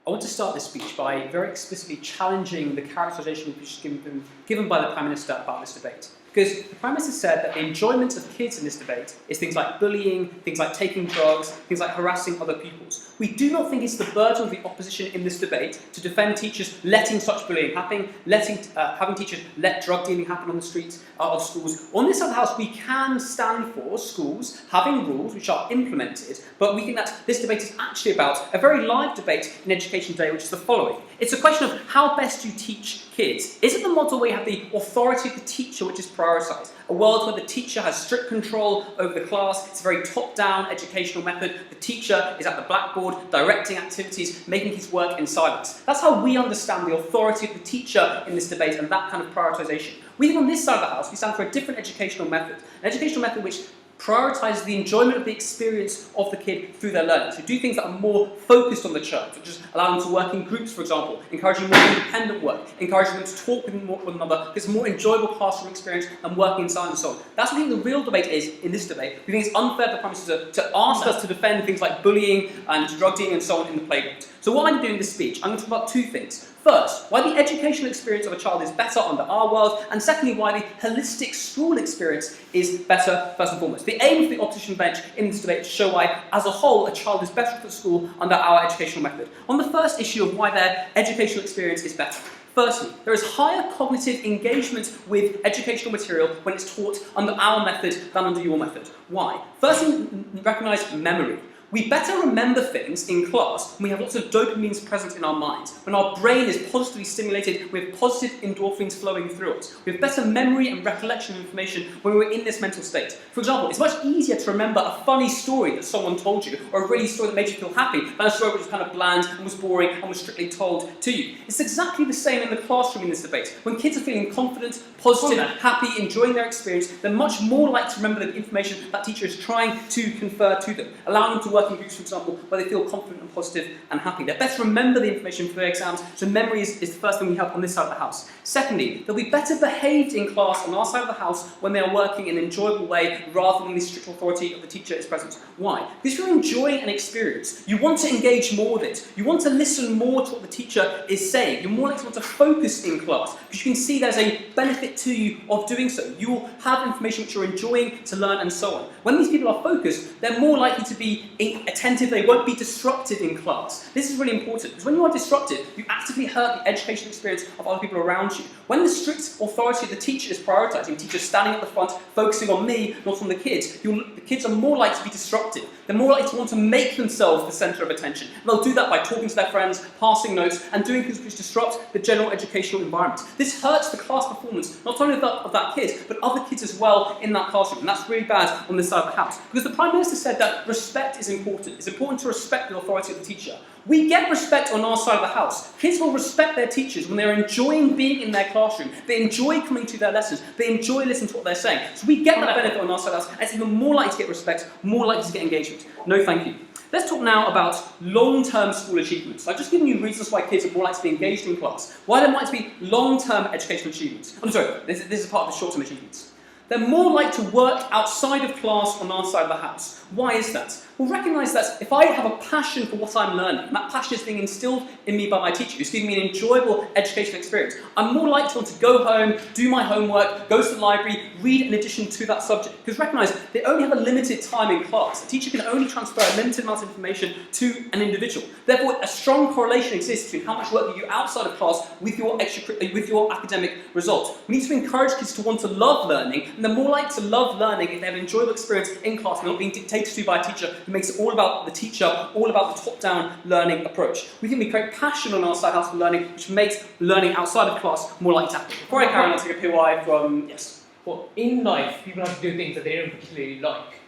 I want to start this speech by very explicitly challenging the characterization which is given by the Prime Minister about this debate. Because the Prime Minister said that the enjoyment of kids in this debate is things like bullying, things like taking drugs, things like harassing other pupils. We do not think it's the burden of the opposition in this debate to defend teachers letting such bullying happen, having teachers let drug dealing happen on the streets of schools. On this side of the House, we can stand for schools having rules which are implemented, but we think that this debate is actually about a very live debate in education today, which is the following. It's a question of how best you teach kids. Is it the model where you have the authority of the teacher which is prioritised? A world where the teacher has strict control over the class, it's a very top-down educational method. The teacher is at the blackboard, directing activities, making kids work in silence. That's how we understand the authority of the teacher in this debate and that kind of prioritisation. We think on this side of the House, we stand for a different educational method. An educational method which prioritises the enjoyment of the experience of the kid through their learning. So do things that are more focused on the child, such as allowing them to work in groups, for example, encouraging more independent work, encouraging them to talk with one another. It's a more enjoyable classroom experience than working inside and so on. That's what I think the real debate is in this debate. We think it's unfair for the Prime Minister to ask us to defend things like bullying and drug dealing and so on in the playground. So what I'm going to do in this speech, I'm going to talk about two things. First, why the educational experience of a child is better under our world, and secondly, why the holistic school experience is better, first and foremost. The aim of the opposition bench in this debate is to show why, as a whole, a child is better at school under our educational method. On the first issue of why their educational experience is better. Firstly, there is higher cognitive engagement with educational material when it's taught under our method than under your method. Why? Firstly, recognise memory. We better remember things in class when we have lots of dopamines present in our minds, when our brain is positively stimulated with positive endorphins flowing through us. We have better memory and recollection of information when we're in this mental state. For example, it's much easier to remember a funny story that someone told you, or a really story that made you feel happy, than a story which was kind of bland and was boring and was strictly told to you. It's exactly the same in the classroom in this debate. When kids are feeling confident, positive, happy, enjoying their experience, they're much more likely to remember the information that teacher is trying to confer to them, allowing them to work in groups, for example, where they feel confident and positive and happy. They better remember the information for their exams, so memory is the first thing we help on this side of the house. Secondly, they'll be better behaved in class on our side of the house when they are working in an enjoyable way rather than the strict authority of the teacher is present. Why? Because if you're enjoying an experience, you want to engage more with it. You want to listen more to what the teacher is saying. You're more likely to want to focus in class because you can see there's a benefit to you of doing so. You will have information which you're enjoying to learn and so on. When these people are focused, they're more likely to be attentive. They won't be disrupted in class. This is really important because when you are disrupted, you actively hurt the educational experience of other people around you. When the strict authority of the teacher is prioritising, teachers standing at the front, focusing on me, not on the kids, the kids are more likely to be disrupted. They're more likely to want to make themselves the centre of attention. And they'll do that by talking to their friends, passing notes, and doing things which disrupt the general educational environment. This hurts the class performance, not only of that kid, but other kids as well in that classroom. And that's really bad on this side of the house. Because the Prime Minister said that respect is important. It's important to respect the authority of the teacher. We get respect on our side of the house. Kids will respect their teachers when they're enjoying being in their classroom. They enjoy coming to their lessons. They enjoy listening to what they're saying. So we get that benefit on our side of the house. And it's even more likely to get respect, more likely to get engagement. No thank you. Let's talk now about long-term school achievements. I've just given you reasons why kids are more likely to be engaged in class. Why they're more likely to be long-term educational achievements. I'm sorry, this is part of the short-term achievements. They're more likely to work outside of class on our side of the house. Why is that? Well, recognise that if I have a passion for what I'm learning, and that passion is being instilled in me by my teacher, who's giving me an enjoyable educational experience, I'm more likely to want to go home, do my homework, go to the library, read in addition to that subject. Because recognise, they only have a limited time in class. A teacher can only transfer a limited amount of information to an individual. Therefore, a strong correlation exists between how much work you do outside of class with your academic results. We need to encourage kids to want to love learning, and they're more likely to love learning if they have an enjoyable experience in class and not being dictated to by a teacher who makes it all about the teacher, all about the top-down learning approach. We think we create passion on our side house for learning, which makes learning outside of class more likely to happen. Before I carry on, I'll take a POI from, yes. Well, in life, people have to do things that they don't particularly like.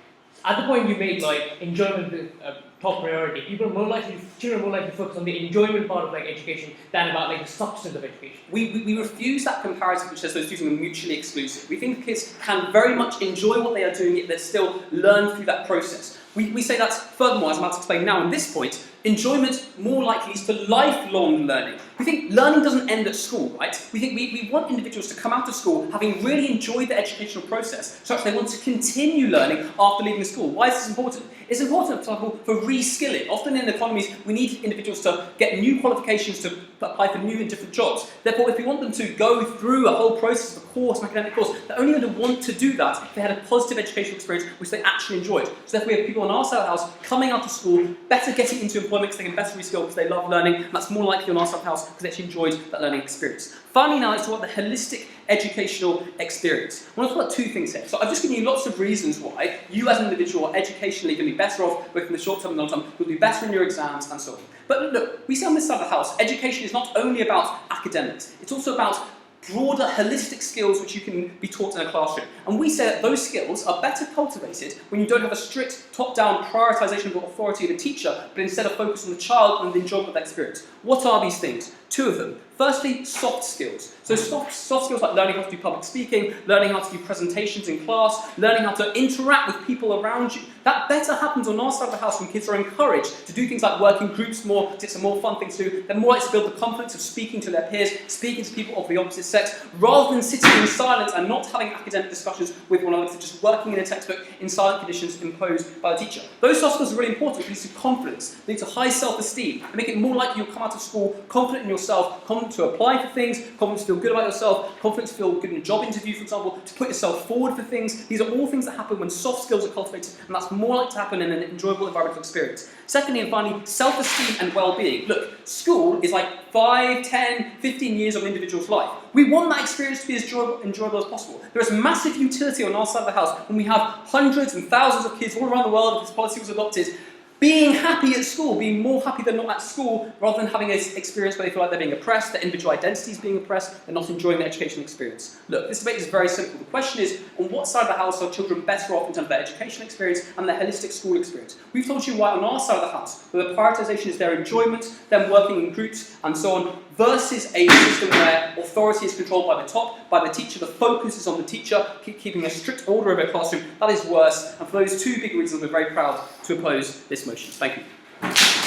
At the point you made enjoyment top priority, children are more likely to focus on the enjoyment part of education than about the substance of education. We refuse that comparison which says those two things are mutually exclusive. We think kids can very much enjoy what they are doing, yet they still learn through that process. We say that furthermore, as I'm about to explain now on this point, enjoyment more likely leads to lifelong learning. We think learning doesn't end at school, right? We think we want individuals to come out of school having really enjoyed the educational process, such that they want to continue learning after leaving school. Why is this important? It's important, for example, for reskilling. Often in economies, we need individuals to get new qualifications to apply for new and different jobs. Therefore, if we want them to go through a whole process of a course, an academic course, they're only going to want to do that if they had a positive educational experience which they actually enjoyed. So therefore, we have people on our side of the house coming out of school, better getting into employment because they can better reskill because they love learning, and that's more likely on our side of the house because they actually enjoyed that learning experience. Finally, now, let's talk about the holistic educational experience. I want to talk about two things here. So I've just given you lots of reasons why you as an individual are educationally going to be better off, both in the short term and the long term, you'll do better in your exams and so on. But look, we see on this side of the house, education is not only about academics, it's also about broader, holistic skills which you can be taught in a classroom. And we say that those skills are better cultivated when you don't have a strict top-down prioritisation of the authority of the teacher, but instead of focus on the child and the enjoyment of that experience. What are these things? Two of them. Firstly, soft skills. So soft skills like learning how to do public speaking, learning how to do presentations in class, learning how to interact with people around you. That better happens on our side of the house when kids are encouraged to do things like work in groups more, get some more fun things to do. They're more likely to build the confidence of speaking to their peers, speaking to people of the opposite sex, rather than sitting in silence and not having academic discussions with one another, just working in a textbook in silent conditions imposed by the teacher. Those soft skills are really important. They lead to confidence, they lead to high self-esteem, and make it more likely you'll come out of school confident in yourself, confident to apply for things, confident to feel good about yourself, confident to feel good in a job interview, for example, to put yourself forward for things. These are all things that happen when soft skills are cultivated, and that's more likely to happen in an enjoyable environmental experience. Secondly and finally, self-esteem and well-being. Look, school is like 5, 10, 15 years of an individual's life. We want that experience to be as enjoyable as possible. There is massive utility on our side of the house when we have hundreds and thousands of kids all around the world, if this policy was adopted, being happy at school, being more happy than not at school, rather than having an experience where they feel like they're being oppressed, their individual identity is being oppressed, they're not enjoying the educational experience. Look, this debate is very simple. The question is, on what side of the house are children better off in terms of their educational experience and their holistic school experience? We've told you why on our side of the house, where the prioritisation is their enjoyment, them working in groups, and so on, versus a system where authority is controlled by the top, by the teacher, the focus is on the teacher, keeping a strict order over a classroom. That is worse, and for those two big reasons, we're very proud to oppose this motion. Thank you.